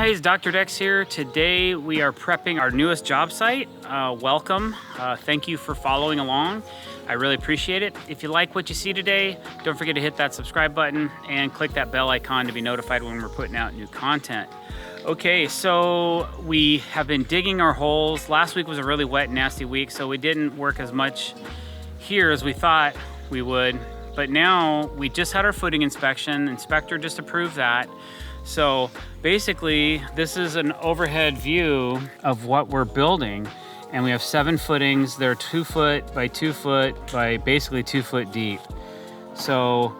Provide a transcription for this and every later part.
guys, Dr. Dex here. Today we are prepping our newest job site. Welcome. Thank you for following along. I really appreciate it. If you like what you see today, don't forget to hit that subscribe button and click that bell icon to be notified when we're putting out new content. Okay, so we have been digging our holes. Last week was a really wet and nasty week, so we didn't work as much here as we thought we would. But now we just had our footing inspection. Inspector just approved that. So basically, this is an overhead view of what we're building. And we have 7 footings. They're 2 foot by 2 foot by basically 2 foot deep. So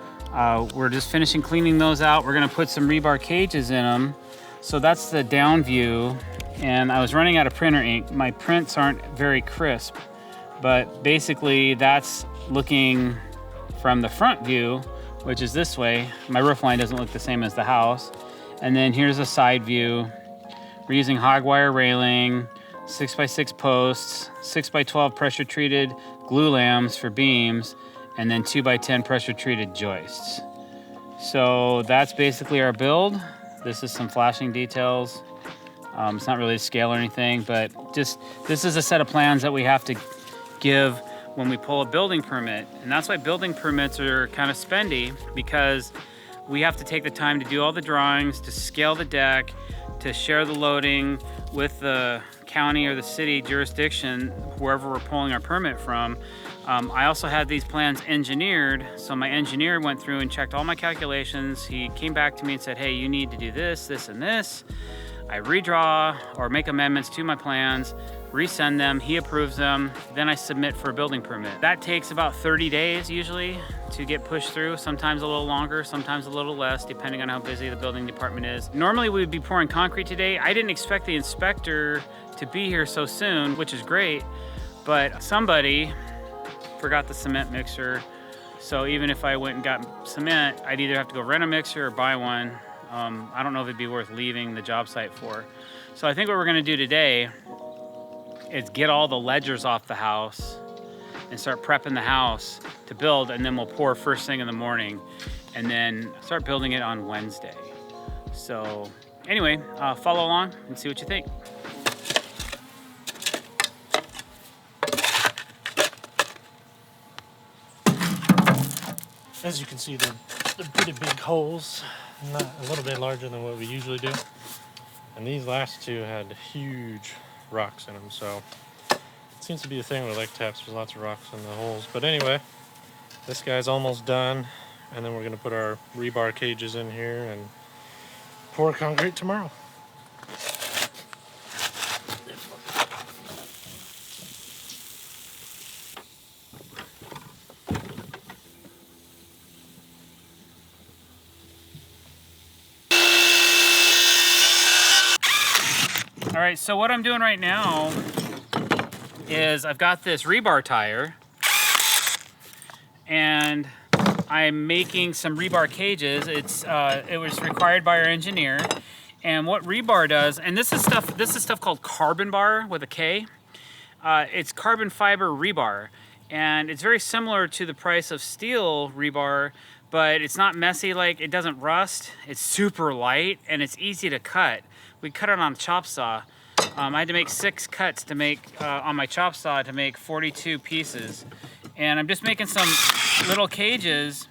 we're just finishing cleaning those out. We're gonna put some rebar cages in them. So that's the down view. And I was running out of printer ink. My prints aren't very crisp, but basically that's looking from the front view, which is this way. My roof line doesn't look the same as the house. And then here's a side view. We're using hog wire railing, 6x6 posts, 6x12 pressure treated glue lams for beams, and then 2x10 pressure treated joists. So that's basically our build. This is some flashing details. It's not really to scale or anything, but just this is a set of plans that we have to give when we pull a building permit. And that's why building permits are kind of spendy, because we have to take the time to do all the drawings, to scale the deck, to share the loading with the county or the city jurisdiction, wherever we're pulling our permit from. I also had these plans engineered. So my engineer went through and checked all my calculations. He came back to me and said, hey, you need to do this, this, and this. I redraw or make amendments to my plans, resend them, he approves them, then I submit for a building permit. That takes about 30 days usually to get pushed through, sometimes a little longer, sometimes a little less, depending on how busy the building department is. Normally we would be pouring concrete today. I didn't expect the inspector to be here so soon, which is great, but somebody forgot the cement mixer. So even if I went and got cement, I'd either have to go rent a mixer or buy one. I don't know if it'd be worth leaving the job site for. So I think what we're gonna do today is get all the ledgers off the house and start prepping the house to build, and then we'll pour first thing in the morning and then start building it on Wednesday. So anyway, follow along and see what you think. As you can see, they're pretty big holes, not a little bit larger than what we usually do. And these last two had huge rocks in them, so it seems to be a thing with lake taps. There's lots of rocks in the holes. But anyway, this guy's almost done, and then we're going to put our rebar cages in here and pour concrete tomorrow. All right, so what I'm doing right now is I've got this rebar tire and I'm making some rebar cages. It was required by our engineer. And what rebar does, and this is stuff called Karbon Bar with a K. It's carbon fiber rebar, and it's very similar to the price of steel rebar, but it's not messy, like it doesn't rust. It's super light and it's easy to cut. We cut it on a chop saw. I had to make 6 cuts to make on my chop saw to make 42 pieces. And I'm just making some little cages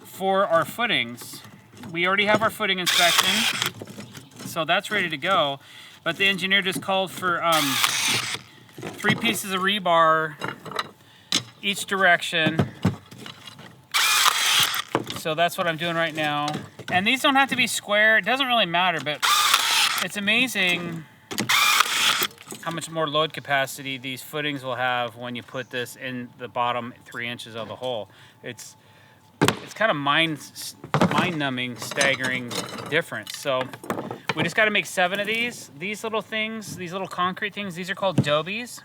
for our footings. We already have our footing inspection, so that's ready to go. But the engineer just called for 3 pieces of rebar each direction. So that's what I'm doing right now. And these don't have to be square. It doesn't really matter, but it's amazing how much more load capacity these footings will have when you put this in the bottom 3 inches of the hole. It's kind of mind-numbing, staggering difference. So we just got to make 7 of these. These little things, these little concrete things, these are called dobies.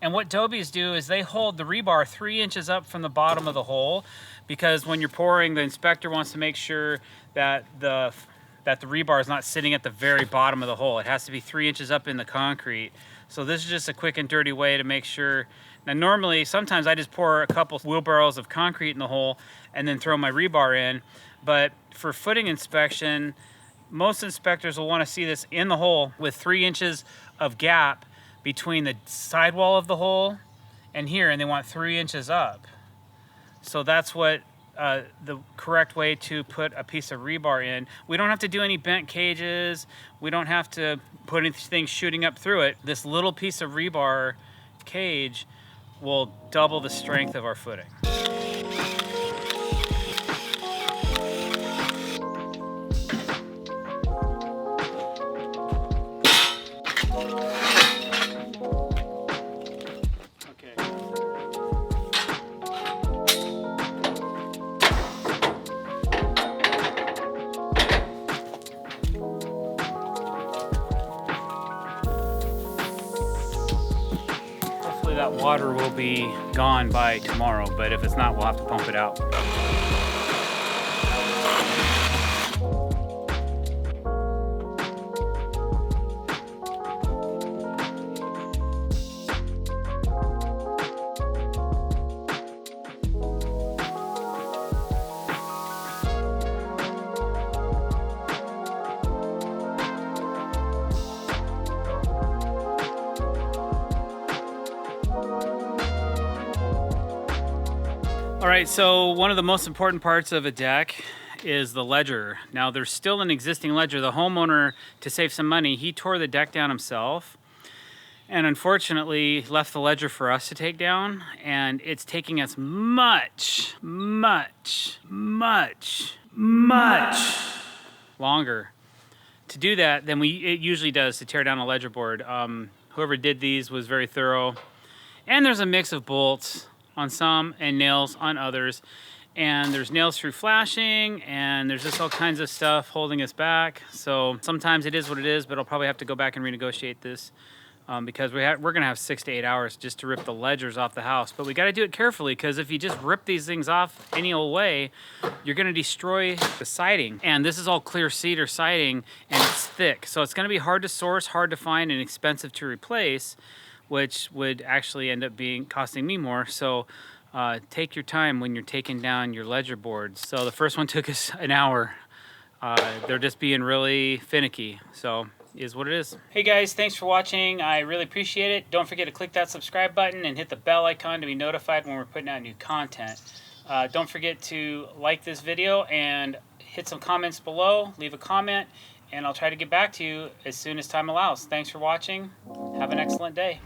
And what dobies do is they hold the rebar 3 inches up from the bottom of the hole, because when you're pouring, the inspector wants to make sure that the rebar is not sitting at the very bottom of the hole. It has to be 3 inches up in the concrete. So this is just a quick and dirty way to make sure. Now normally, sometimes I just pour a couple wheelbarrows of concrete in the hole and then throw my rebar in. But for footing inspection, Most inspectors will want to see this in the hole with 3 inches of gap between the sidewall of the hole and here, and they want 3 inches up. So that's what the correct way to put a piece of rebar in. We don't have to do any bent cages. We don't have to put anything shooting up through it. This little piece of rebar cage will double the strength of our footing. That water will be gone by tomorrow, but if it's not, we'll have to pump it out. All right, so one of the most important parts of a deck is the ledger. Now there's still an existing ledger. The homeowner, to save some money, he tore the deck down himself and unfortunately left the ledger for us to take down, and it's taking us much longer to do that than it usually does to tear down a ledger board. Whoever did these was very thorough, and there's a mix of bolts on some and nails on others, and there's nails through flashing, and there's just all kinds of stuff holding us back. So sometimes it is what it is, but I'll probably have to go back and renegotiate this because we're gonna have 6 to 8 hours just to rip the ledgers off the house. But we got to do it carefully, because if you just rip these things off any old way, you're gonna destroy the siding. And this is all clear cedar siding, and it's thick, so it's gonna be hard to source, hard to find, and expensive to replace, which would actually end up costing me more. So take your time when you're taking down your ledger boards. So the first one took us an hour. They're just being really finicky, so is what it is. Hey guys, thanks for watching. I really appreciate it. Don't forget to click that subscribe button and hit the bell icon to be notified when we're putting out new content. Don't forget to like this video and hit some comments below, leave a comment, and I'll try to get back to you as soon as time allows. Thanks for watching. Have an excellent day.